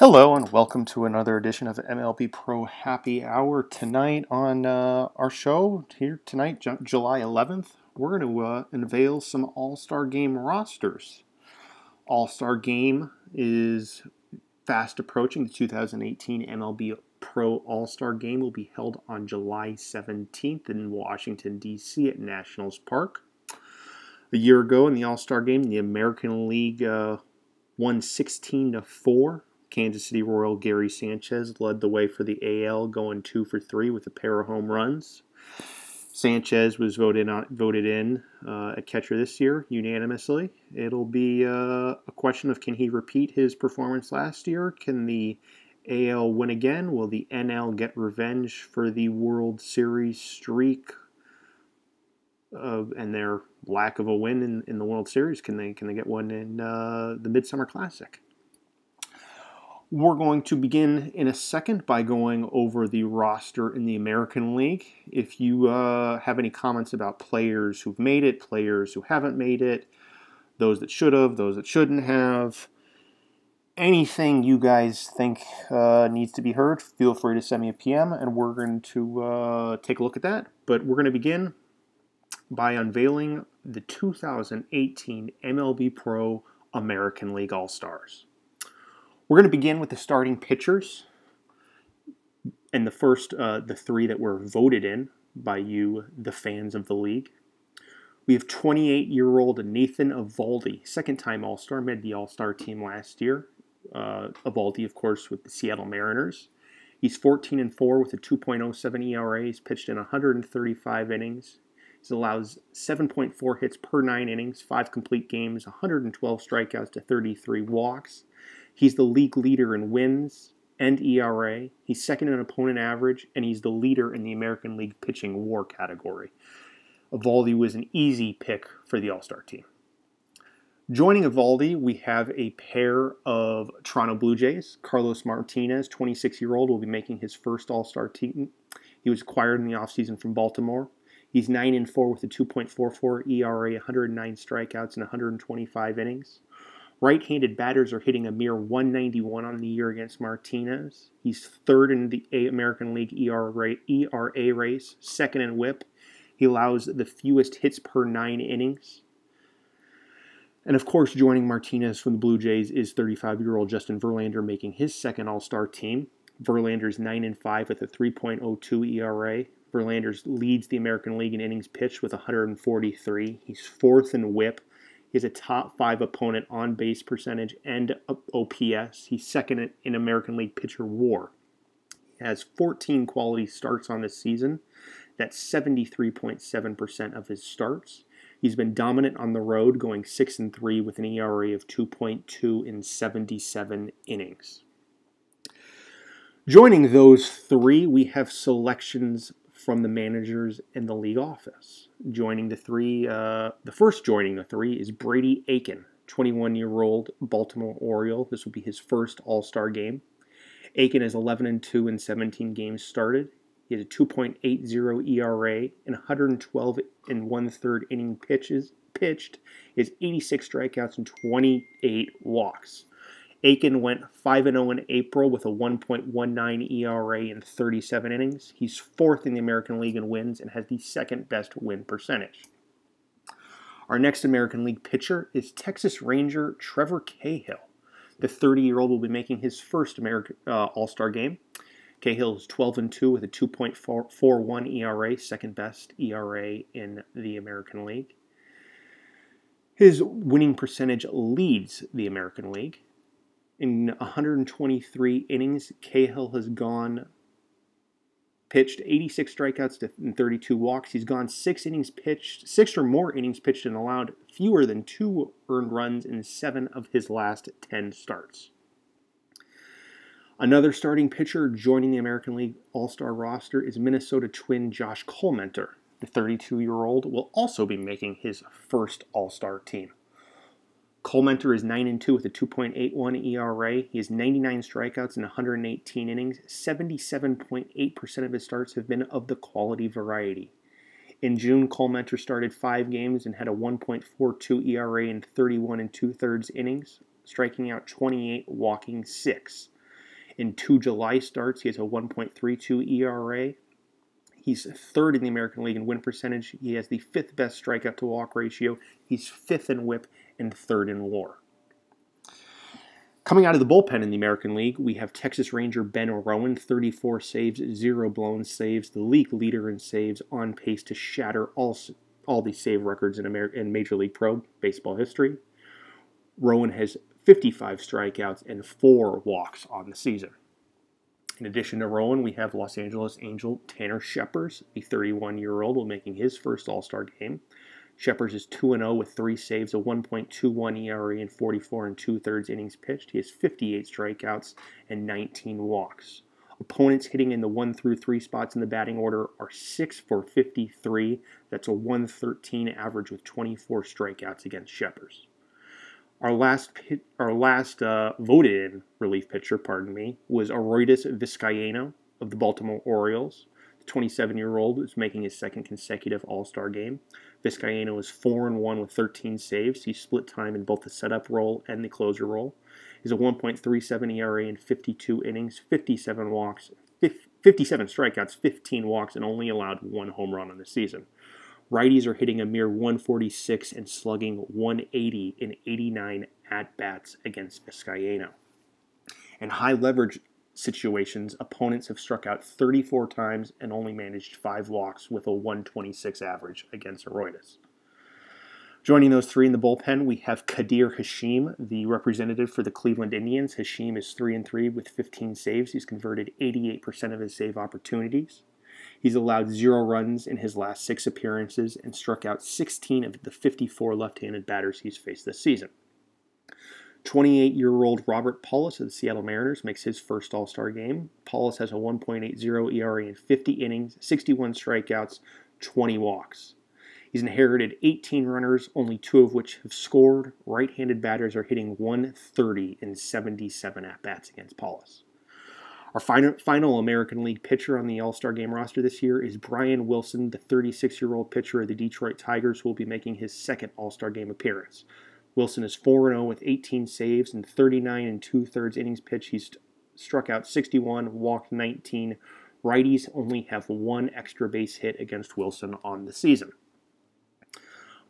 Hello and welcome to another edition of MLB Pro Happy Hour. Tonight on our show here tonight, July 11th, we're going to unveil some All-Star Game rosters. All-Star Game is fast approaching. The 2018 MLB Pro All-Star Game will be held on July 17th in Washington, D.C. at Nationals Park. A year ago in the All-Star Game, the American League won 16-4. Kansas City Royal Gary Sanchez led the way for the AL, going 2 for 3 with a pair of home runs. Sanchez was voted in a catcher this year unanimously. It'll be a question of, can he repeat his performance last year? Can the AL win again? Will the NL get revenge for the World Series streak and their lack of a win in the World Series? Can they get one in the Midsummer Classic? We're going to begin in a second by going over the roster in the American League. If you have any comments about players who've made it, players who haven't made it, those that should have, those that shouldn't have, anything you guys think needs to be heard, feel free to send me a PM and we're going to take a look at that. But we're going to begin by unveiling the 2018 MLB Pro American League All-Stars. We're going to begin with the starting pitchers, and the three that were voted in by you, the fans of the league. We have 28-year-old Nathan Eovaldi, second-time All-Star, made the All-Star team last year. Eovaldi, of course, with the Seattle Mariners. He's 14-4 with a 2.07 ERA. He's pitched in 135 innings. He allows 7.4 hits per 9 innings, 5 complete games, 112 strikeouts to 33 walks. He's the league leader in wins and ERA. He's second in opponent average, and he's the leader in the American League pitching WAR category. Eovaldi was an easy pick for the All-Star team. Joining Eovaldi, we have a pair of Toronto Blue Jays. Carlos Martinez, 26-year-old, will be making his first All-Star team. He was acquired in the offseason from Baltimore. He's 9-4 with a 2.44 ERA, 109 strikeouts, and 125 innings. Right-handed batters are hitting a mere 191 on the year against Martinez. He's third in the American League ERA race, second in WHIP. He allows the fewest hits per 9 innings. And of course, joining Martinez from the Blue Jays is 35-year-old Justin Verlander, making his second All-Star team. Verlander's 9-5 with a 3.02 ERA. Verlander leads the American League in innings pitched with 143. He's fourth in WHIP. He has a top 5 opponent on-base percentage and OPS. He's second in American League pitcher WAR. He has 14 quality starts on this season. That's 73.7% of his starts. He's been dominant on the road, going 6-3 with an ERA of 2.2 in 77 innings. Joining those three, we have selections from the managers in the league office. The first joining the three is Brady Aiken, 21-year-old Baltimore Oriole. This will be his first All-Star game. Aiken is 11-2 in 17 games started. He has a 2.80 ERA and 112 and 1/3 inning pitched. He has 86 strikeouts and 28 walks. Aiken went 5-0 in April with a 1.19 ERA in 37 innings. He's fourth in the American League in wins and has the second best win percentage. Our next American League pitcher is Texas Ranger Trevor Cahill. The 30-year-old will be making his first All-Star game. Cahill is 12-2 with a 2.41 ERA, second best ERA in the American League. His winning percentage leads the American League. In 123 innings, Cahill has pitched 86 strikeouts and 32 walks. He's gone 6 or more innings pitched and allowed fewer than 2 earned runs in 7 of his last 10 starts. Another starting pitcher joining the American League All-Star roster is Minnesota Twin Josh Collmenter. The 32-year-old will also be making his first All-Star team. Collmenter is 9-2 with a 2.81 ERA. He has 99 strikeouts in 118 innings. 77.8% of his starts have been of the quality variety. In June, Collmenter started 5 games and had a 1.42 ERA in 31 2/3 innings, striking out 28, walking 6. In 2 July starts, he has a 1.32 ERA. He's third in the American League in win percentage. He has the fifth best strikeout to walk ratio. He's fifth in whip and third in WAR. Coming out of the bullpen in the American League, we have Texas Ranger Ben Rowan, 34 saves, 0 blown saves, the league leader in saves, on pace to shatter all the save records in Major League Pro baseball history. Rowan has 55 strikeouts and 4 walks on the season. In addition to Rowan, we have Los Angeles Angel Tanner Scheppers, a 31-year-old, making his first All-Star game. Scheppers is 2-0 with 3 saves, a 1.21 ERA, and 44 2/3 innings pitched. He has 58 strikeouts and 19 walks. Opponents hitting in the 1 through 3 spots in the batting order are 6 for 53. That's a 113 average with 24 strikeouts against Scheppers. Our last voted-in relief pitcher, was Aroldis Vizcaino of the Baltimore Orioles. The 27-year-old is making his second consecutive All-Star game. Vizcaino is 4-1 with 13 saves. He split time in both the setup role and the closer role. He's a 1.37 ERA in 52 innings, 57 strikeouts, 15 walks, and only allowed 1 home run on the season. Righties are hitting a mere 146 and slugging 180 in 89 at-bats against Vizcaino. In high leverage situations, opponents have struck out 34 times and only managed 5 walks with a 126 average against Aroldis. Joining those 3 in the bullpen, we have Kadir Hashim, the representative for the Cleveland Indians. Hashim is 3-3 with 15 saves. He's converted 88% of his save opportunities. He's allowed 0 runs in his last 6 appearances and struck out 16 of the 54 left-handed batters he's faced this season. 28-year-old Robert Paulus of the Seattle Mariners makes his first All-Star game. Paulus has a 1.80 ERA in 50 innings, 61 strikeouts, 20 walks. He's inherited 18 runners, only 2 of which have scored. Right-handed batters are hitting 130 in 77 at-bats against Paulus. Our final American League pitcher on the All-Star Game roster this year is Brian Wilson, the 36-year-old pitcher of the Detroit Tigers, who will be making his second All-Star Game appearance. Wilson is 4-0 with 18 saves and 39 2/3 innings pitched. He's struck out 61, walked 19. Righties only have 1 extra base hit against Wilson on the season.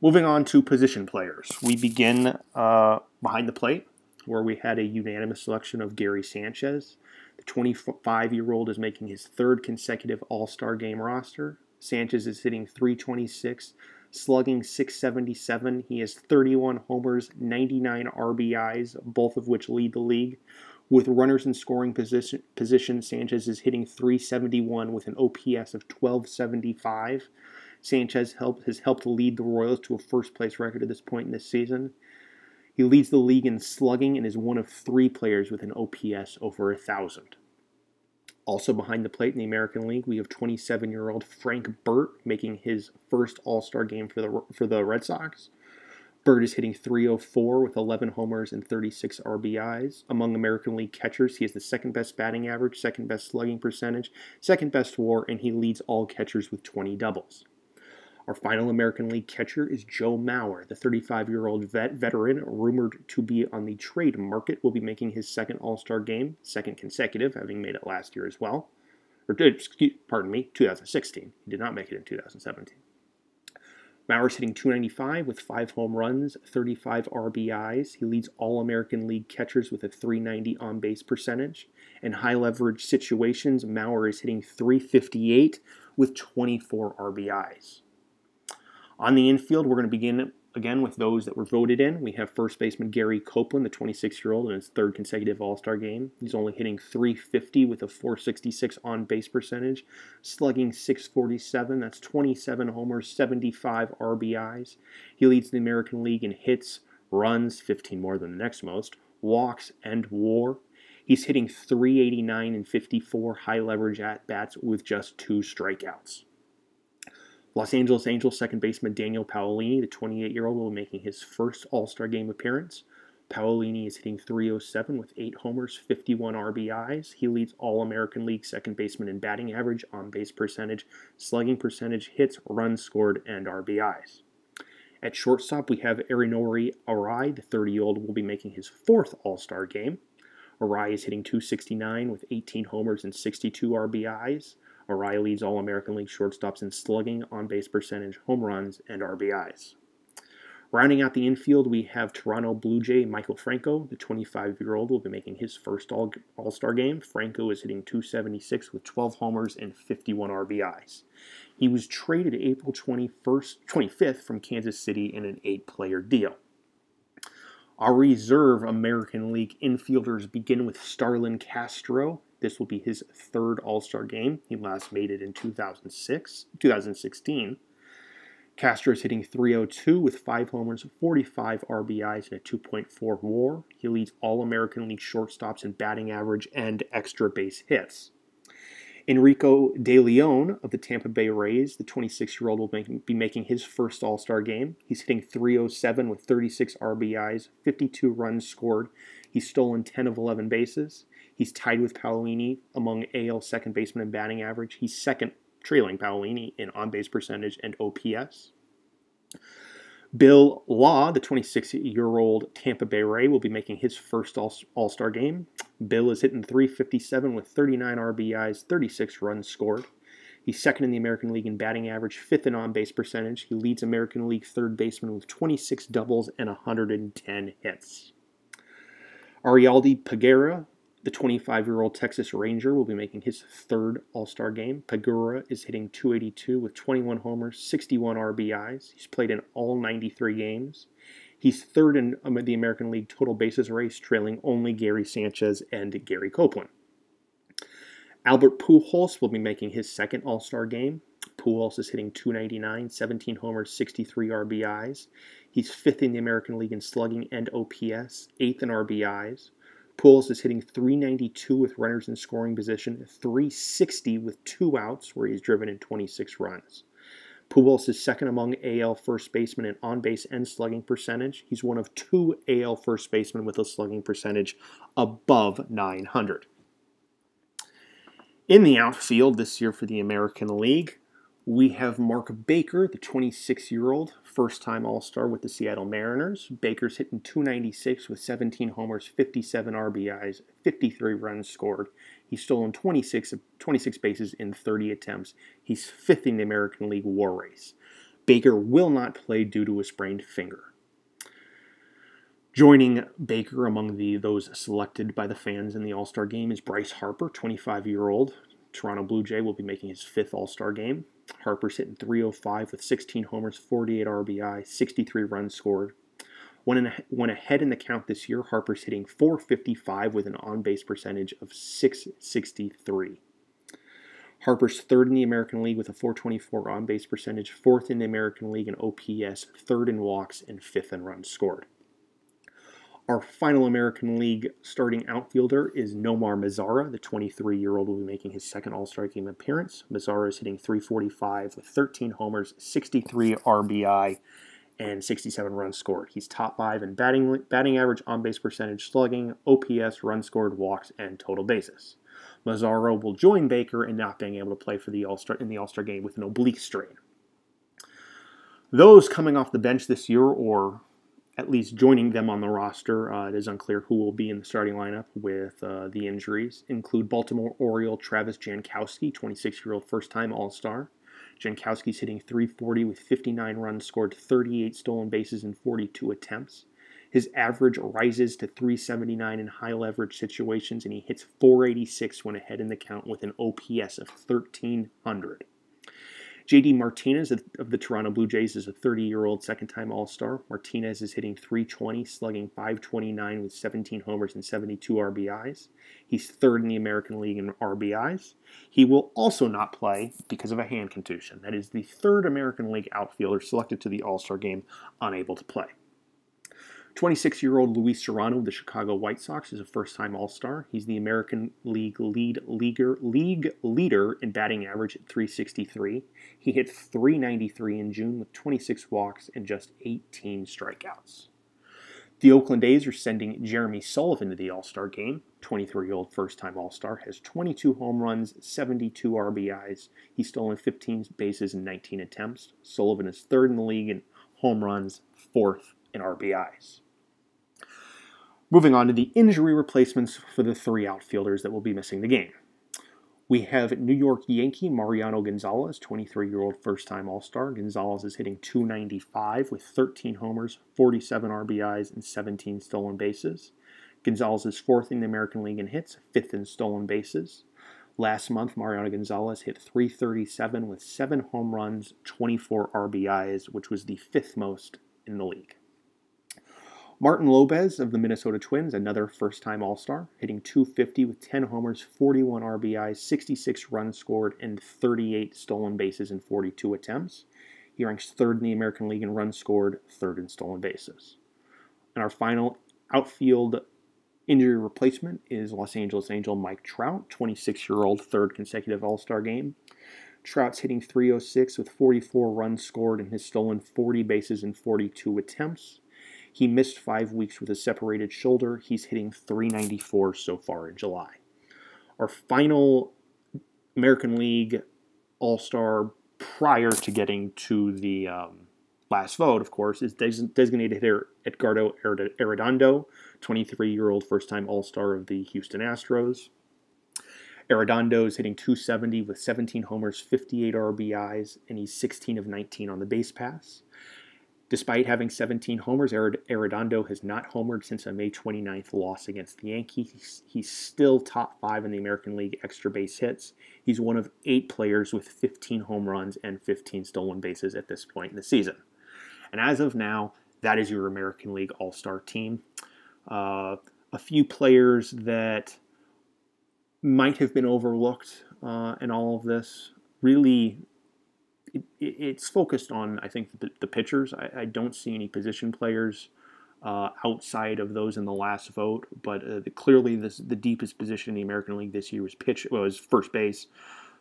Moving on to position players. We begin behind the plate, where we had a unanimous selection of Gary Sanchez. The 25-year-old is making his 3rd consecutive All-Star Game roster. Sanchez is hitting .326, slugging .677. He has 31 homers, 99 RBIs, both of which lead the league. With runners in scoring position, Sanchez is hitting .371 with an OPS of 1275. Sanchez has helped lead the Royals to a first-place record at this point in this season. He leads the league in slugging and is one of 3 players with an OPS over 1,000. Also behind the plate in the American League, we have 27-year-old Frank Burt making his first All-Star game for the Red Sox. Burt is hitting .304 with 11 homers and 36 RBIs. Among American League catchers, he has the 2nd best batting average, 2nd best slugging percentage, 2nd best WAR, and he leads all catchers with 20 doubles. Our final American League catcher is Joe Mauer, the 35-year-old veteran rumored to be on the trade market, will be making his 2nd All-Star game, 2nd consecutive, having made it last year as well. 2016. He did not make it in 2017. Mauer's hitting .295 with 5 home runs, 35 RBIs. He leads all American League catchers with a .390 on-base percentage. In high-leverage situations, Mauer is hitting .358 with 24 RBIs. On the infield, we're going to begin again with those that were voted in. We have first baseman Gary Copeland, the 26-year-old, in his 3rd consecutive All-Star game. He's only hitting .350 with a .466 on-base percentage, slugging .647. That's 27 homers, 75 RBIs. He leads the American League in hits, runs, 15 more than the next most, walks, and WAR. He's hitting .389 in 54 high-leverage at-bats with just 2 strikeouts. Los Angeles Angels second baseman Daniel Paolini, the 28-year-old, will be making his first All-Star Game appearance. Paolini is hitting .307 with 8 homers, 51 RBIs. He leads All-American League second baseman in batting average, on-base percentage, slugging percentage, hits, runs scored, and RBIs. At shortstop, we have Erinori Arai, the 30-year-old, will be making his 4th All-Star Game. Arai is hitting .269 with 18 homers and 62 RBIs. Arai leads All-American League shortstops in slugging, on-base percentage, home runs, and RBIs. Rounding out the infield, we have Toronto Blue Jay Michael Franco. The 25-year-old will be making his first All-Star game. Franco is hitting .276 with 12 homers and 51 RBIs. He was traded April 25th from Kansas City in an 8-player deal. Our reserve American League infielders begin with Starlin Castro. This will be his third All-Star game. He last made it in 2016. Castro is hitting .302 with 5 homers, 45 RBIs, and a 2.4 WAR. He leads All-American League shortstops in batting average and extra base hits. Enrico De Leon of the Tampa Bay Rays, the 26-year-old, will be making his first All-Star game. He's hitting .307 with 36 RBIs, 52 runs scored. He's stolen 10 of 11 bases. He's tied with Paolini among AL second baseman in batting average. He's second, trailing Paolini in on-base percentage and OPS. Bill Law, the 26-year-old Tampa Bay Ray, will be making his first All-Star game. Bill is hitting .357 with 39 RBIs, 36 runs scored. He's second in the American League in batting average, fifth in on-base percentage. He leads American League third baseman with 26 doubles and 110 hits. Arialdi Peguera, the 25-year-old Texas Ranger, will be making his third All-Star game. Peguera is hitting .282 with 21 homers, 61 RBIs. He's played in all 93 games. He's third in the American League total bases race, trailing only Gary Sanchez and Gary Copeland. Albert Pujols will be making his second All-Star game. Pujols is hitting .299, 17 homers, 63 RBIs. He's fifth in the American League in slugging and OPS, eighth in RBIs. Pujols is hitting .392 with runners in scoring position, .360 with 2 outs, where he's driven in 26 runs. Pujols is second among AL first basemen in on-base and slugging percentage. He's one of 2 AL first basemen with a slugging percentage above .900. In the outfield this year for the American League, we have Mark Baker, the 26-year-old, first-time All-Star with the Seattle Mariners. Baker's hitting .296 with 17 homers, 57 RBIs, 53 runs scored. He's stolen 26 bases in 30 attempts. He's fifth in the American League WAR race. Baker will not play due to a sprained finger. Joining Baker among those selected by the fans in the All-Star game is Bryce Harper, 25-year-old. Toronto Blue Jay will be making his fifth All-Star game. Harper's hitting .305 with 16 homers, 48 RBI, 63 runs scored. When ahead in the count this year, Harper's hitting .455 with an on-base percentage of .663. Harper's third in the American League with a .424 on-base percentage, fourth in the American League in OPS, third in walks, and fifth in runs scored. Our final American League starting outfielder is Nomar Mazara. The 23-year-old will be making his second All-Star game appearance. Mazara is hitting .345 with 13 homers, 63 RBI, and 67 runs scored. He's top 5 in batting average, on-base percentage, slugging, OPS, runs scored, walks, and total bases. Mazara will join Baker in not being able to play for the All-Star game with an oblique strain. Those coming off the bench this year, or at least joining them on the roster, it is unclear who will be in the starting lineup with the injuries, include Baltimore Oriole Travis Jankowski, 26-year-old first-time All-Star. Jankowski's hitting .340 with 59 runs scored, 38 stolen bases in 42 attempts. His average rises to .379 in high-leverage situations, and he hits .486 when ahead in the count with an OPS of 1,300. J.D. Martinez of the Toronto Blue Jays is a 30-year-old second-time All-Star. Martinez is hitting .320, slugging .529 with 17 homers and 72 RBIs. He's third in the American League in RBIs. He will also not play because of a hand contusion. That is the third American League outfielder selected to the All-Star game unable to play. 26-year-old Luis Serrano of the Chicago White Sox is a first-time All-Star. He's the American League leader in batting average at .363. He hit .393 in June with 26 walks and just 18 strikeouts. The Oakland A's are sending Jeremy Sullivan to the All-Star game. 23-year-old first-time All-Star has 22 home runs, 72 RBIs. He's stolen 15 bases in 19 attempts. Sullivan is third in the league in home runs, fourth in RBIs. Moving on to the injury replacements for the 3 outfielders that will be missing the game. We have New York Yankee Mariano Gonzalez, 23-year-old first-time All-Star. Gonzalez is hitting .295 with 13 homers, 47 RBIs, and 17 stolen bases. Gonzalez is 4th in the American League in hits, 5th in stolen bases. Last month, Mariano Gonzalez hit .337 with 7 home runs, 24 RBIs, which was the 5th most in the league. Martin Lopez of the Minnesota Twins, another first-time All-Star, hitting .250 with 10 homers, 41 RBIs, 66 runs scored, and 38 stolen bases in 42 attempts. He ranks 3rd in the American League in runs scored, 3rd in stolen bases. And our final outfield injury replacement is Los Angeles Angel Mike Trout, 26-year-old, 3rd consecutive All-Star game. Trout's hitting .306 with 44 runs scored and has stolen 40 bases in 42 attempts. He missed 5 weeks with a separated shoulder. He's hitting .394 so far in July. Our final American League All-Star prior to getting to the last vote, of course, is designated hitter Edgardo Arredondo, 23-year-old first-time All-Star of the Houston Astros. Arredondo is hitting .270 with 17 homers, 58 RBIs, and he's 16 of 19 on the base pass. Despite having 17 homers, Arredondo has not homered since a May 29th loss against the Yankees. He's still top 5 in the American League extra base hits. He's one of 8 players with 15 home runs and 15 stolen bases at this point in the season. And as of now, that is your American League All-Star team. A few players that might have been overlooked in all of this. Really, it's focused on, I think, the pitchers. I don't see any position players outside of those in the last vote, but clearly the deepest position in the American League this year was first base.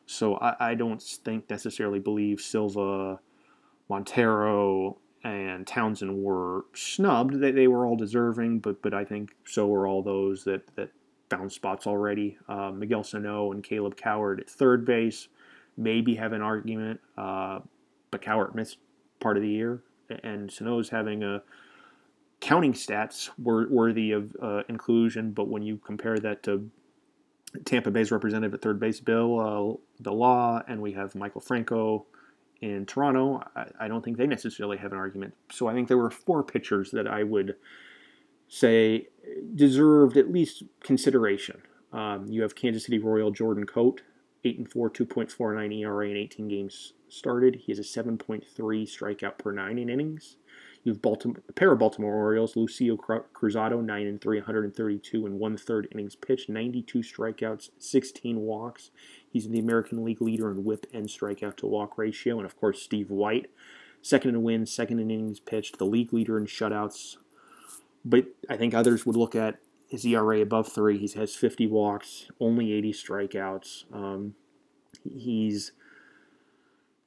So I don't necessarily believe Silva, Montero, and Townsend were snubbed. They were all deserving, but I think so were all those that found spots already. Miguel Sano and Caleb Coward at third base maybe have an argument, but Coward missed part of the year, and Sano's having a counting stats worthy of inclusion, but when you compare that to Tampa Bay's representative at third base, Bill Law, and we have Michael Franco in Toronto, I don't think they necessarily have an argument. So I think there were 4 pitchers that I would say deserved at least consideration. You have Kansas City Royal Jordan Cote, 8-4, 2.49 ERA in 18 games started. He has a 7.3 strikeout per 9 in innings. You have a pair of Baltimore Orioles, Lucio Cruzado, 9-3, 132 and 1/3 innings pitched, 92 strikeouts, 16 walks. He's the American League leader in WHIP and strikeout to walk ratio. And of course, Steve White, 2nd in wins, 2nd in innings pitched, the league leader in shutouts. But I think others would look at his ERA above 3. He has 50 walks, only 80 strikeouts. He's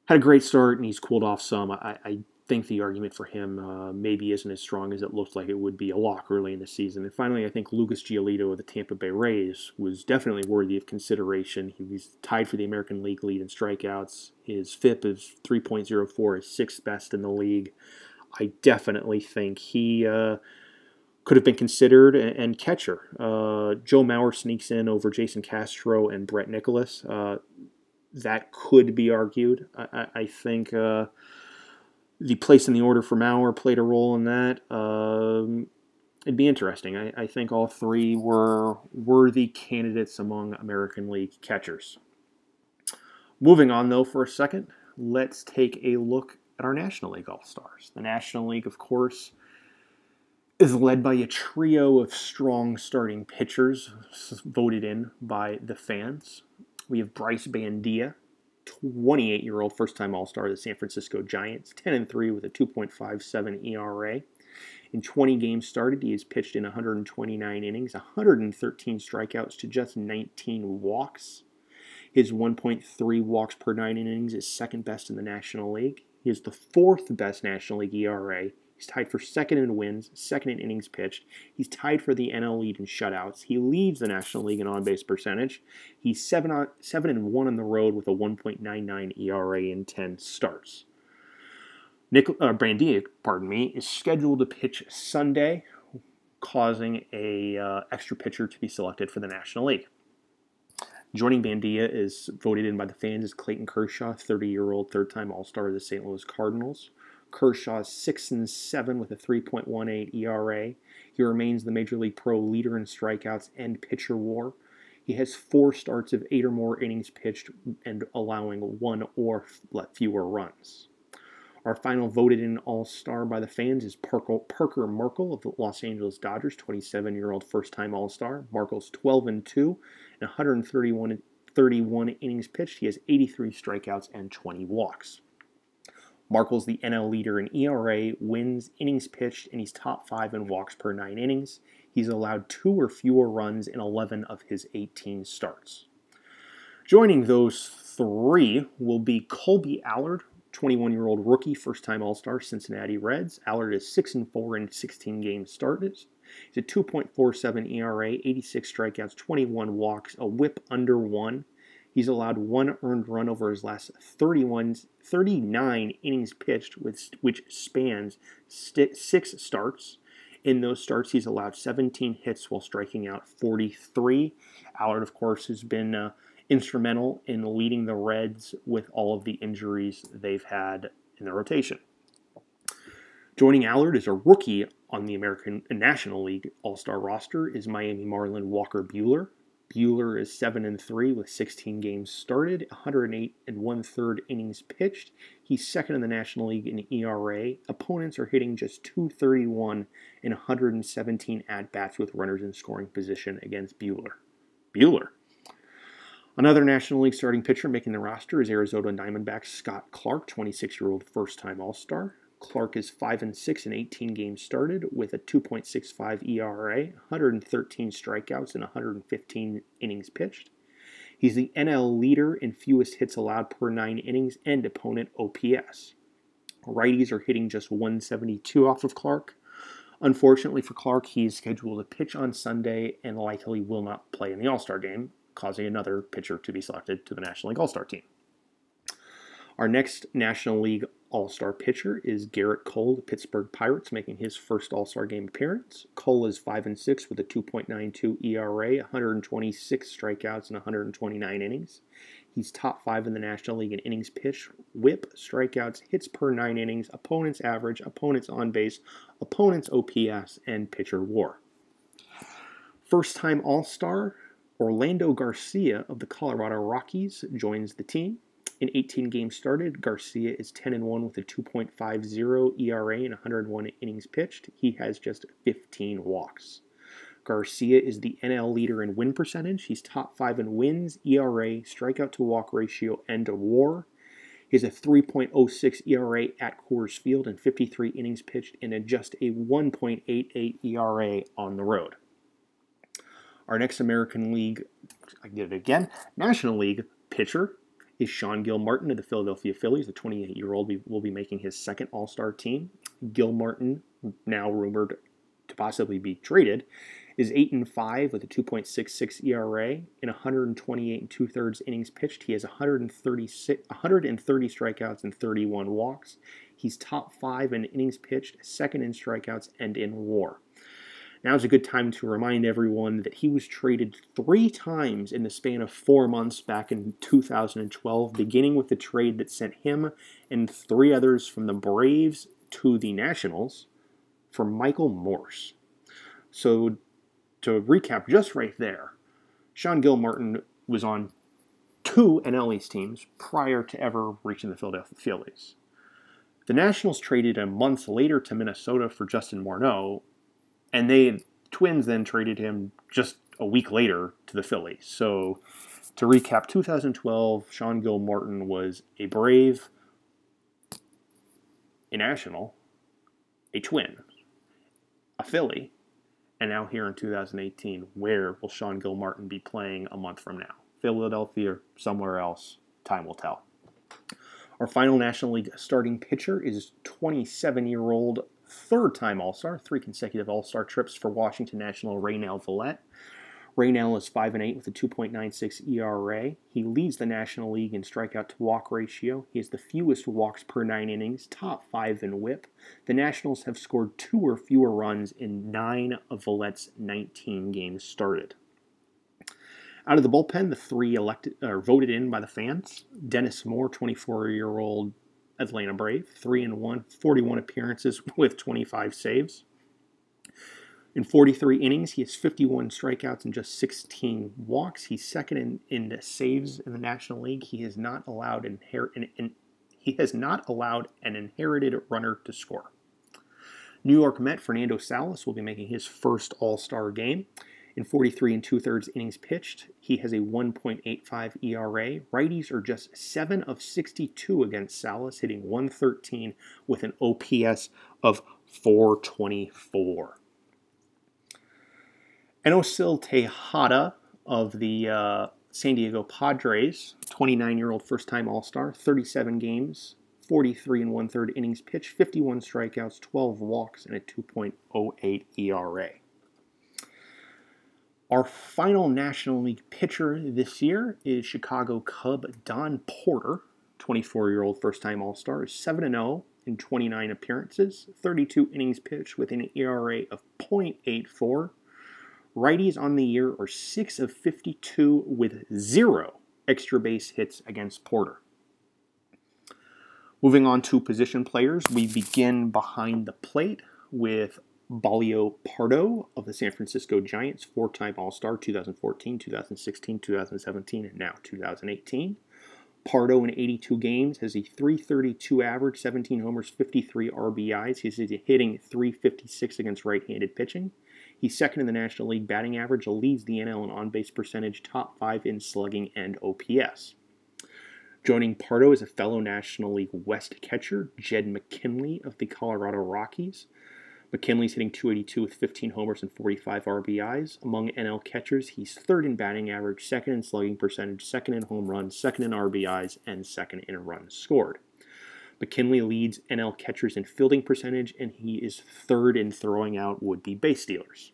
had a great start, and he's cooled off some. I think the argument for him maybe isn't as strong as it looked like it would be a lock early in the season. And finally, I think Lucas Giolito of the Tampa Bay Rays was definitely worthy of consideration. He was tied for the American League lead in strikeouts. His FIP is 3.04, is 6th best in the league. I definitely think he could have been considered, and catcher. Joe Mauer sneaks in over Jason Castro and Brett Nicholas. That could be argued. I think the place in the order for Mauer played a role in that. It'd be interesting. I think all 3 were worthy candidates among American League catchers. Moving on, though, for a second, let's take a look at our National League All-Stars. The National League, of course, is led by a trio of strong starting pitchers voted in by the fans. We have Bryce Bandia, 28-year-old first-time All-Star of the San Francisco Giants, 10-3 with a 2.57 ERA. In 20 games started, he has pitched in 129 innings, 113 strikeouts to just 19 walks. His 1.3 walks per 9 innings is 2nd best in the National League. He is the 4th best National League ERA. He's tied for 2nd in wins, 2nd in innings pitched. He's tied for the NL lead in shutouts. He leads the National League in on-base percentage. He's 7-1 on the road with a 1.99 ERA in 10 starts. Bandia, is scheduled to pitch Sunday. causing a extra pitcher to be selected for the National League. Joining Bandia is voted in by the fans is Clayton Kershaw, 30-year-old third-time All-Star of the St. Louis Cardinals. Kershaw is 6-7 with a 3.18 ERA. He remains the Major League Pro leader in strikeouts and pitcher WAR. He has 4 starts of 8 or more innings pitched and allowing 1 or fewer runs. Our final voted-in All-Star by the fans is Parker Markle of the Los Angeles Dodgers, 27-year-old first-time All-Star. Markle's 12-2 and 131 innings pitched. He has 83 strikeouts and 20 walks. Markle's the NL leader in ERA, wins, innings pitched, and he's top 5 in walks per 9 innings. He's allowed 2 or fewer runs in 11 of his 18 starts. Joining those 3 will be Colby Allard, 21-year-old rookie, first-time All-Star, Cincinnati Reds. Allard is 6-4 in 16 games started. He's a 2.47 ERA, 86 strikeouts, 21 walks, a whip under 1. He's allowed 1 earned run over his last 39 innings pitched, which spans 6 starts. In those starts, he's allowed 17 hits while striking out 43. Allard, of course, has been instrumental in leading the Reds with all of the injuries they've had in the rotation. Joining Allard as a rookie on the American National League All-Star roster is Miami Marlin Walker Buehler. Buehler is 7-3 with 16 games started, 108 1/3 innings pitched. He's second in the National League in ERA. Opponents are hitting just .231 in 117 at-bats with runners in scoring position against Buehler. Another National League starting pitcher making the roster is Arizona Diamondbacks Scott Clark, 26-year-old first-time All-Star. Clark is 5-6 in 18 games started with a 2.65 ERA, 113 strikeouts, and 115 innings pitched. He's the NL leader in fewest hits allowed per 9 innings and opponent OPS. Righties are hitting just 172 off of Clark. Unfortunately for Clark, he's scheduled to pitch on Sunday and likely will not play in the All-Star game, causing another pitcher to be selected to the National League All-Star team. Our next National League All-Star pitcher is Garrett Cole, the Pittsburgh Pirates, making his first All-Star game appearance. Cole is 5-6 with a 2.92 ERA, 126 strikeouts, and 129 innings. He's top 5 in the National League in innings pitched, whip, strikeouts, hits per 9 innings, opponent's average, opponent's on base, opponent's OPS, and pitcher WAR. First-time All-Star Orlando Garcia of the Colorado Rockies joins the team. In 18 games started, Garcia is 10-1 with a 2.50 ERA and 101 innings pitched. He has just 15 walks. Garcia is the NL leader in win percentage. He's top 5 in wins, ERA, strikeout to walk ratio, and WAR. He has a 3.06 ERA at Coors Field and 53 innings pitched and just a 1.88 ERA on the road. Our next National League pitcher is Sean Gilmartin of the Philadelphia Phillies. The 28-year-old will be making his second All-Star team. Gilmartin, now rumored to possibly be traded, is 8-5 with a 2.66 ERA and 128 2/3 innings pitched. He has 130 strikeouts and 31 walks. He's top 5 in innings pitched, second in strikeouts, and in WAR. Now is a good time to remind everyone that he was traded 3 times in the span of 4 months back in 2012, beginning with the trade that sent him and 3 others from the Braves to the Nationals for Michael Morse. So to recap just right there, Sean Gilmartin was on 2 NL East teams prior to ever reaching the Philadelphia Phillies. The Nationals traded him months later to Minnesota for Justin Morneau, and the Twins then traded him just a week later to the Phillies. So to recap, 2012, Sean Gilmartin was a Brave, a National, a Twin, a Philly, and now here in 2018, where will Sean Gilmartin be playing a month from now? Philadelphia or somewhere else? Time will tell. Our final National League starting pitcher is 27-year-old third-time All-Star, 3 consecutive All-Star trips for Washington National, Raynel Villette. Raynell is 5-8 with a 2.96 ERA. He leads the National League in strikeout to walk ratio. He has the fewest walks per 9 innings, top 5 in WHIP. The Nationals have scored 2 or fewer runs in 9 of Villette's 19 games started. Out of the bullpen, the 3 voted in by the fans. Dennis Moore, 24-year-old Atlanta Brave, 3-1, 41 appearances with 25 saves. In 43 innings, he has 51 strikeouts and just 16 walks. He's second in saves in the National League. He has not allowed an inherited runner to score. New York Met Fernando Salas will be making his first All-Star game. In 43 2/3 innings pitched, he has a 1.85 ERA. Righties are just 7 of 62 against Salas, hitting .113 with an OPS of .424. Enosil Tejada of the San Diego Padres, 29-year-old first-time All-Star, 37 games, 43 1/3 innings pitched, 51 strikeouts, 12 walks, and a 2.08 ERA. Our final National League pitcher this year is Chicago Cub Don Porter, 24-year-old first-time All-Star, is 7-0 in 29 appearances, 32 innings pitched with an ERA of .84. Righties on the year are 6 of 52 with 0 extra base hits against Porter. Moving on to position players, we begin behind the plate with Balio Pardo of the San Francisco Giants, 4-time All-Star, 2014, 2016, 2017, and now 2018. Pardo in 82 games has a .332 average, 17 homers, 53 RBIs. He's hitting .356 against right-handed pitching. He's second in the National League batting average, leads the NL in on-base percentage, top 5 in slugging and OPS. Joining Pardo is a fellow National League West catcher, Jed McKinley of the Colorado Rockies. McKinley's hitting .282 with 15 homers and 45 RBIs. Among NL catchers, he's third in batting average, second in slugging percentage, second in home runs, second in RBIs, and second in runs scored. McKinley leads NL catchers in fielding percentage, and he is third in throwing out would-be base stealers.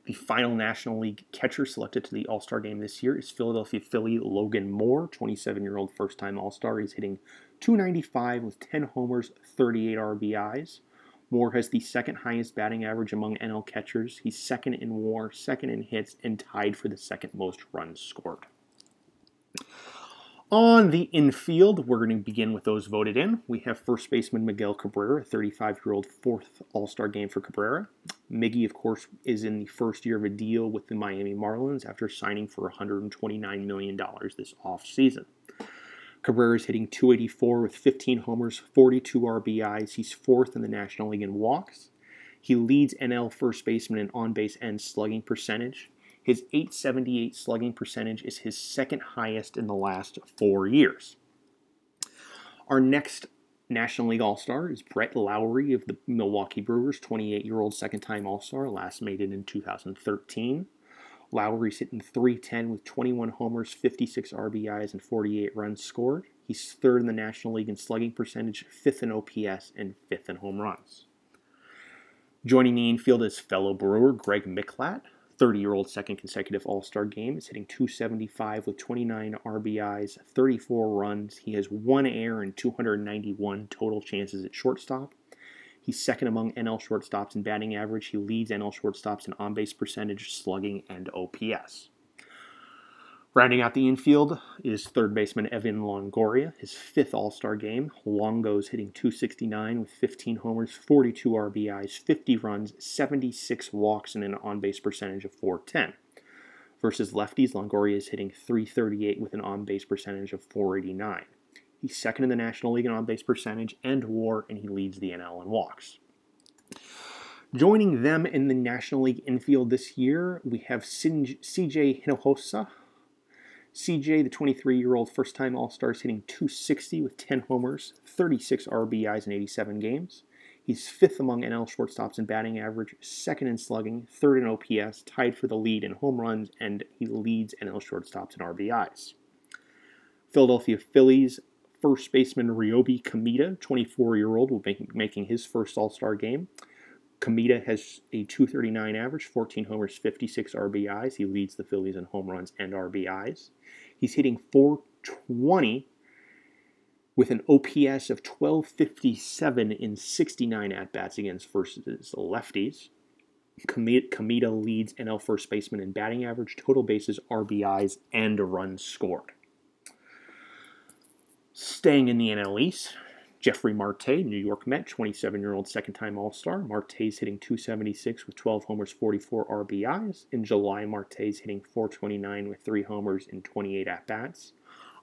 The final National League catcher selected to the All-Star game this year is Philadelphia Philly Logan Moore, 27-year-old first-time All-Star. He's hitting .295 with 10 homers, 38 RBIs. Moore has the second highest batting average among NL catchers. He's second in WAR, second in hits, and tied for the second most runs scored. On the infield, we're going to begin with those voted in. We have first baseman Miguel Cabrera, a 35-year-old fourth All-Star game for Cabrera. Miggy, of course, is in the first year of a deal with the Miami Marlins after signing for $129 million this offseason. Cabrera is hitting .284 with 15 homers, 42 RBIs. He's fourth in the National League in walks. He leads NL first baseman in on-base and slugging percentage. His .878 slugging percentage is his second highest in the last 4 years. Our next National League All-Star is Brett Lowry of the Milwaukee Brewers, 28-year-old second-time All-Star, last made it in 2013. Lowry's hitting .310 with 21 homers, 56 RBIs, and 48 runs scored. He's third in the National League in slugging percentage, fifth in OPS, and fifth in home runs. Joining the infield is fellow Brewer Greg Micklat, 30-year-old second consecutive All-Star game. Is hitting .275 with 29 RBIs, 34 runs. He has 1 error and 291 total chances at shortstop. He's second among NL shortstops in batting average. He leads NL shortstops in on-base percentage, slugging, and OPS. Rounding out the infield is third baseman Evan Longoria, his fifth All-Star game. Longo's hitting .269 with 15 homers, 42 RBIs, 50 runs, 76 walks, and an on-base percentage of .410. Versus lefties, Longoria is hitting .338 with an on-base percentage of .489. He's second in the National League in on-base percentage and WAR, and he leads the NL in walks. Joining them in the National League infield this year, we have CJ Hinojosa. CJ, the 23-year-old first-time All-Star, is hitting .260 with 10 homers, 36 RBIs in 87 games. He's fifth among NL shortstops in batting average, second in slugging, third in OPS, tied for the lead in home runs, and he leads NL shortstops in RBIs. Philadelphia Phillies first baseman Ryobi Kamita, 24-year-old, will be making his first All-Star game. Kamita has a 239 average, 14 homers, 56 RBIs. He leads the Phillies in home runs and RBIs. He's hitting .420 with an OPS of 1257 in 69 at-bats against versus lefties. Kamita leads NL first baseman in batting average, total bases, RBIs, and runs scored. Staying in the NL East, Jeffrey Marte, New York Met, 27-year-old second-time All-Star. Marte's hitting .276 with 12 homers, 44 RBIs. In July, Marte's hitting .429 with 3 homers in 28 at-bats.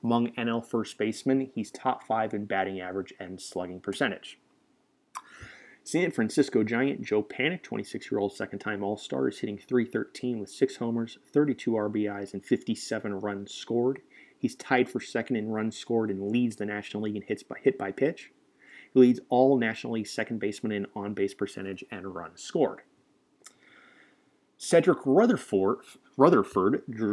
Among NL first basemen, he's top 5 in batting average and slugging percentage. San Francisco Giant Joe Panik, 26-year-old second-time All-Star, is hitting .313 with 6 homers, 32 RBIs, and 57 runs scored. He's tied for second in runs scored and leads the National League in hit by pitch. He leads all National League second basemen in on-base percentage and runs scored. Cedric Rutherford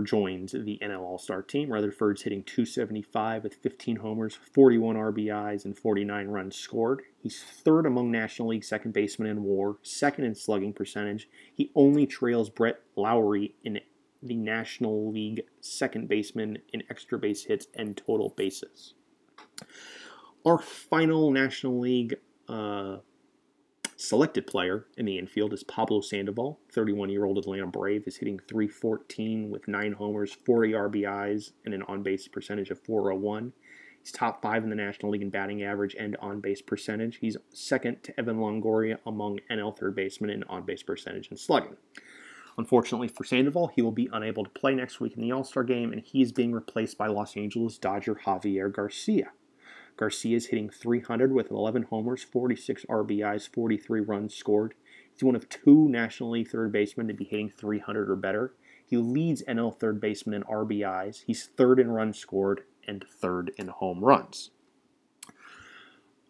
joins the NL All-Star team. Rutherford's hitting .275 with 15 homers, 41 RBIs, and 49 runs scored. He's third among National League second basemen in WAR, second in slugging percentage. He only trails Brett Lowry in the National League second baseman in extra base hits and total bases. Our final National League selected player in the infield is Pablo Sandoval. 31-year-old Atlanta Brave is hitting .314 with 9 homers, 40 RBIs, and an on-base percentage of .401. He's top 5 in the National League in batting average and on-base percentage. He's second to Evan Longoria among NL third basemen in on-base percentage and slugging. Unfortunately for Sandoval, he will be unable to play next week in the All-Star game, and he is being replaced by Los Angeles Dodger Javier Garcia. Garcia is hitting .300 with 11 homers, 46 RBIs, 43 runs scored. He's one of 2 National League third basemen to be hitting .300 or better. He leads NL third baseman in RBIs. He's third in runs scored and third in home runs.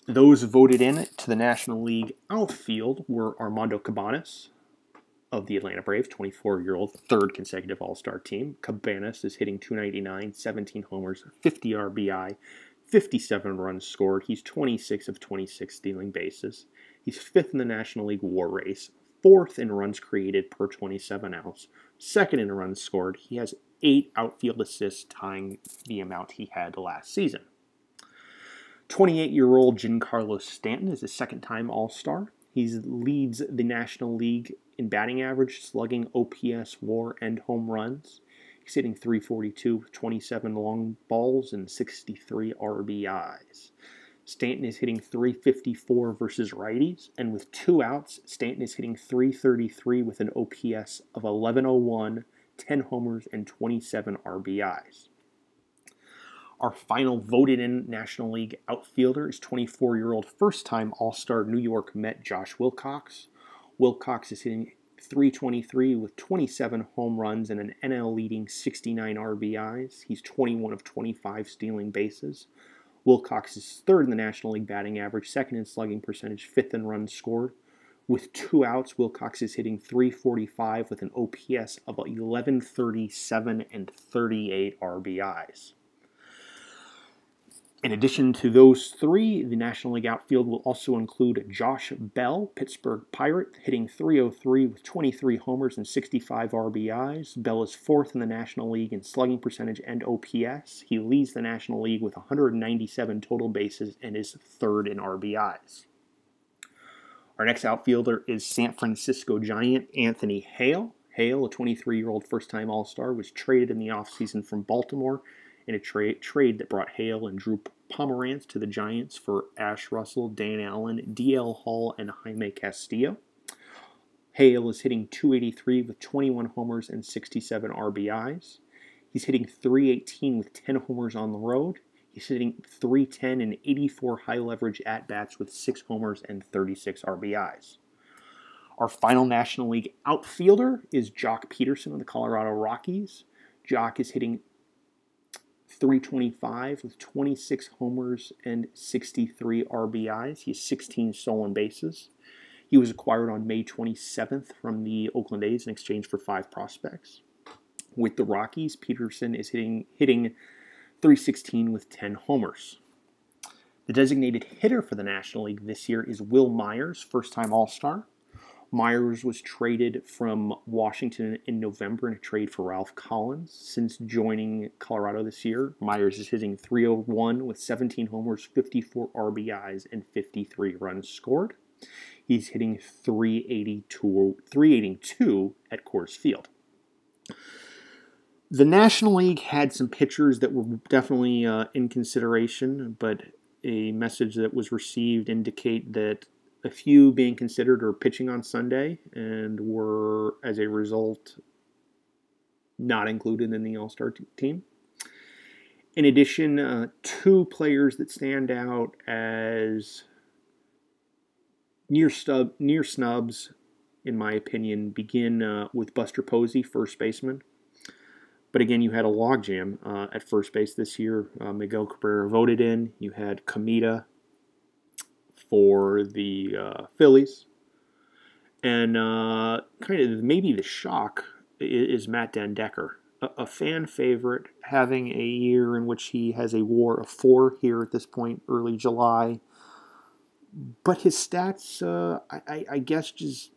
Those voted in to the National League outfield were Armando Cabanas of the Atlanta Braves, 24-year-old, third consecutive All-Star team. Cabanas is hitting .299, 17 homers, 50 RBI, 57 runs scored. He's 26 of 26 stealing bases. He's 5th in the National League WAR race, 4th in runs created per 27 outs, 2nd in runs scored. He has 8 outfield assists, tying the amount he had last season. 28-year-old Giancarlo Stanton is a second-time All-Star. He leads the National League in batting average, slugging, OPS, WAR, and home runs. He's hitting .342 with 27 long balls and 63 RBIs. Stanton is hitting .354 versus righties, and with 2 outs, Stanton is hitting .333 with an OPS of 1101, 10 homers, and 27 RBIs. Our final voted-in National League outfielder is 24-year-old first-time All-Star New York Met Josh Wilcox. Wilcox is hitting .323 with 27 home runs and an NL-leading 69 RBIs. He's 21 of 25 stealing bases. Wilcox is third in the National League batting average, second in slugging percentage, 5th in runs scored. With 2 outs, Wilcox is hitting .345 with an OPS of 1137 and 38 RBIs. In addition to those 3, the National League outfield will also include Josh Bell, Pittsburgh Pirate, hitting .303 with 23 homers and 65 RBIs. Bell is 4th in the National League in slugging percentage and OPS. He leads the National League with 197 total bases and is 3rd in RBIs. Our next outfielder is San Francisco Giant Anthony Hale. Hale, a 23-year-old first-time All-Star, was traded in the offseason from Baltimore in a trade that brought Hale and Drew Pomeranz to the Giants for Ash Russell, Dan Allen, D.L. Hall, and Jaime Castillo. Hale is hitting .283 with 21 homers and 67 RBIs. He's hitting .318 with 10 homers on the road. He's hitting .310 in 84 high-leverage at-bats with 6 homers and 36 RBIs. Our final National League outfielder is Jock Peterson of the Colorado Rockies. Jock is hitting .325 with 26 homers and 63 RBIs. He has 16 stolen bases. He was acquired on May 27th from the Oakland A's in exchange for 5 prospects. With the Rockies, Peterson is hitting .316 with 10 homers. The designated hitter for the National League this year is Will Myers, first-time All-Star. Myers was traded from Washington in November in a trade for Ralph Collins. Since joining Colorado this year, Myers is hitting .301 with 17 homers, 54 RBIs, and 53 runs scored. He's hitting .382 at Coors Field. The National League had some pitchers that were definitely in consideration, but a message that was received indicate that a few being considered are pitching on Sunday and were, as a result, not included in the All-Star team. In addition, two players that stand out as near snubs, in my opinion, begin with Buster Posey, first baseman. But again, you had a logjam at first base this year. Miguel Cabrera voted in. You had Kamita for the Phillies. And kind of maybe the shock is Matt Dendecker, a fan favorite, having a year in which he has a WAR of 4 here at this point, early July. But his stats, I guess, just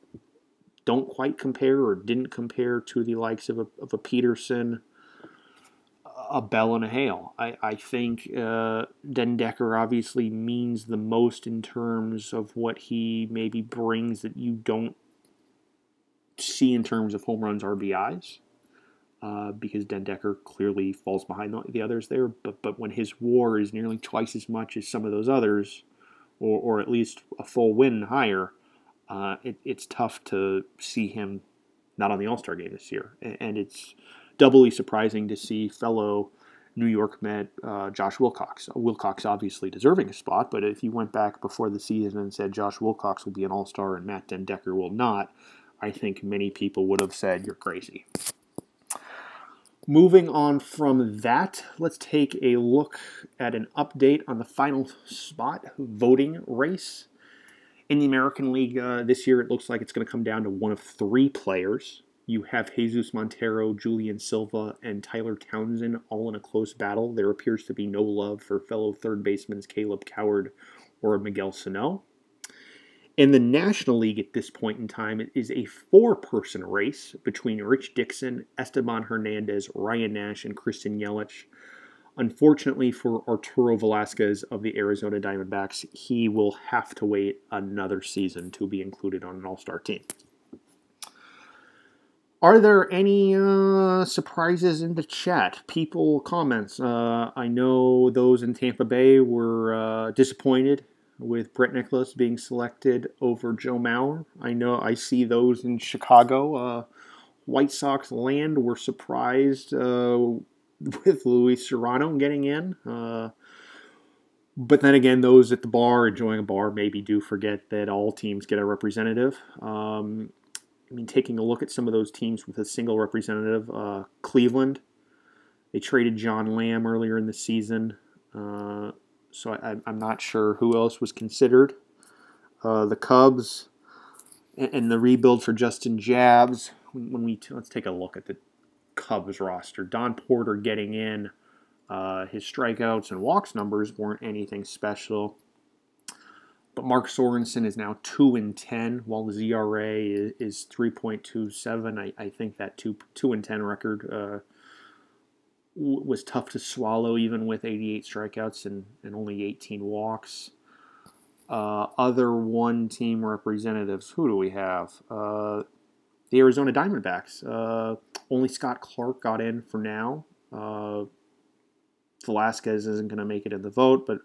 don't quite compare or didn't compare to the likes of a Peterson, a Bell, and a Hale. I think Dendecker obviously means the most in terms of what he maybe brings that you don't see in terms of home runs, RBIs, because Dendecker clearly falls behind the others there. But when his WAR is nearly twice as much as some of those others, or at least a full win higher, it's tough to see him not on the All-Star game this year. And it's doubly surprising to see fellow New York Met Josh Wilcox. Wilcox obviously deserving a spot, but if you went back before the season and said Josh Wilcox will be an All-Star and Matt Dendecker will not, I think many people would have said you're crazy. Moving on from that, let's take a look at an update on the final spot voting race. In the American League this year, it looks like it's going to come down to one of 3 players. You have Jesus Montero, Julian Silva, and Tyler Townsend all in a close battle. There appears to be no love for fellow third basemen Caleb Coward or Miguel Sano. In the National League at this point in time, it is a 4-person race between Rich Dixon, Esteban Hernandez, Ryan Nash, and Christian Yelich. Unfortunately for Arturo Velasquez of the Arizona Diamondbacks, he will have to wait another season to be included on an All-Star team. Are there any surprises in the chat? People, comments. I know those in Tampa Bay were disappointed with Brett Nicholas being selected over Joe Mauer. I see those in Chicago. White Sox land were surprised with Luis Serrano getting in. But then again, those at the bar, enjoying a bar, maybe do forget that all teams get a representative. Taking a look at some of those teams with a single representative, Cleveland, they traded John Lamb earlier in the season. So I'm not sure who else was considered. The Cubs and the rebuild for Justin Jabs. Let's take a look at the Cubs roster. Don Porter getting in. His strikeouts and walks numbers weren't anything special. But Mark Sorensen is now 2-10, while the ZRA is 3.27. I think that 2-10 record was tough to swallow, even with 88 strikeouts and only 18 walks. Other one-team representatives, who do we have? The Arizona Diamondbacks. Only Scott Clark got in for now. Velasquez isn't going to make it in the vote, but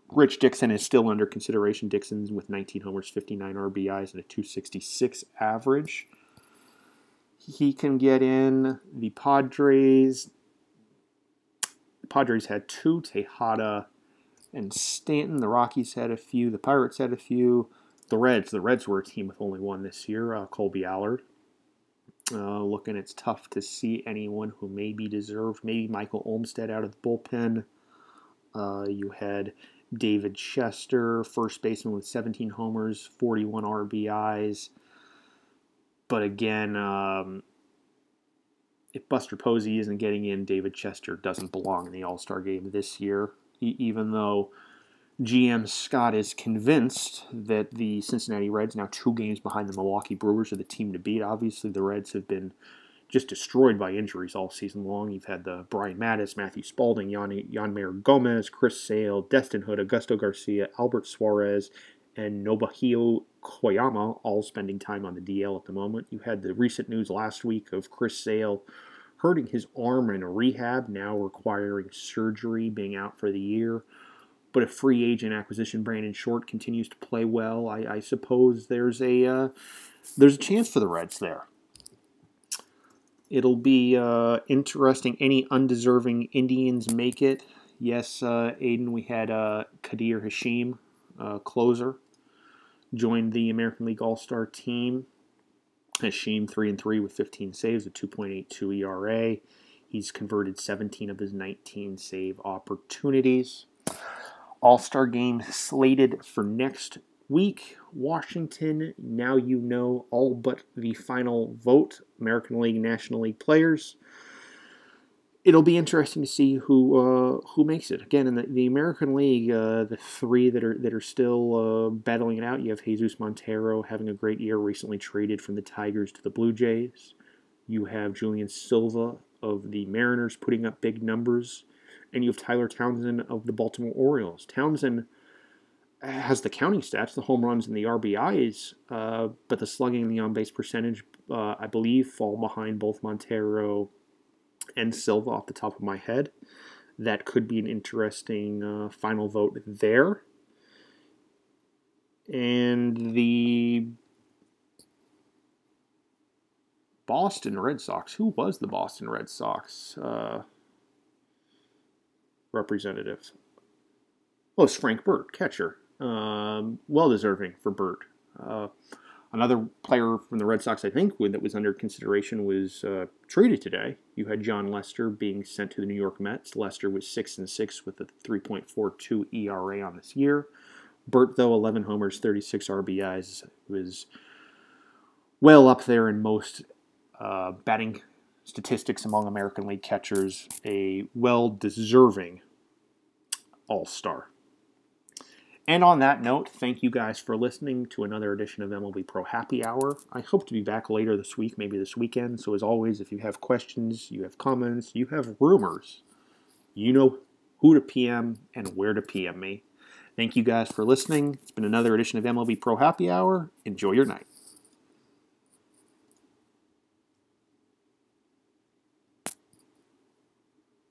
Rich Dixon is still under consideration. Dixon's with 19 homers, 59 RBIs, and a 266 average. He can get in. The Padres had 2, Tejada and Stanton. The Rockies had a few. The Pirates had a few. The Reds were a team with only 1 this year, Colby Allard. Looking, it's tough to see anyone who maybe deserved. Maybe Michael Olmstead out of the bullpen. You had David Chester, first baseman with 17 homers, 41 RBIs. But again, if Buster Posey isn't getting in, David Chester doesn't belong in the All-Star game this year, even though GM Scott is convinced that the Cincinnati Reds, now 2 games behind the Milwaukee Brewers, are the team to beat. Obviously, the Reds have been just destroyed by injuries all season long. You've had the Brian Mattis, Matthew Spalding, Yanmar Gomez, Chris Sale, Destin Hood, Augusto Garcia, Albert Suarez, and Nobuhiro Koyama all spending time on the DL at the moment. You had the recent news last week of Chris Sale hurting his arm in a rehab, now requiring surgery, being out for the year. But if free agent acquisition Brandon Short continues to play well, I suppose there's a chance for the Reds there. It'll be interesting. Any undeserving Indians make it. Yes, Aiden, we had Kadir Hashim, closer, joined the American League All-Star team. Hashim 3-3 with 15 saves, a 2.82 ERA. He's converted 17 of his 19 save opportunities. All-Star game slated for next week. Washington, now you know all but the final vote. American League, National League players. It'll be interesting to see who makes it. Again, in the American League, the 3 that are still battling it out. You have Jesus Montero having a great year, recently traded from the Tigers to the Blue Jays. You have Julian Silva of the Mariners putting up big numbers. And you have Tyler Townsend of the Baltimore Orioles. Townsend has the counting stats, the home runs and the RBIs, but the slugging and the on-base percentage, I believe, fall behind both Montero and Silva off the top of my head. That could be an interesting final vote there. And the Boston Red Sox. Who was the Boston Red Sox representative? Oh, it's Frank Burt, catcher. Well-deserving for Burt. Another player from the Red Sox, I think, that was under consideration was traded today. You had John Lester being sent to the New York Mets. Lester was 6-6 with a 3.42 ERA on this year. Burt, though, 11 homers, 36 RBIs, was well up there in most batting statistics among American League catchers. A well-deserving all-star. And on that note, thank you guys for listening to another edition of MLB Pro Happy Hour. I hope to be back later this week, maybe this weekend. So as always, if you have questions, you have comments, you have rumors, you know who to PM and where to PM me. Thank you guys for listening. It's been another edition of MLB Pro Happy Hour. Enjoy your night.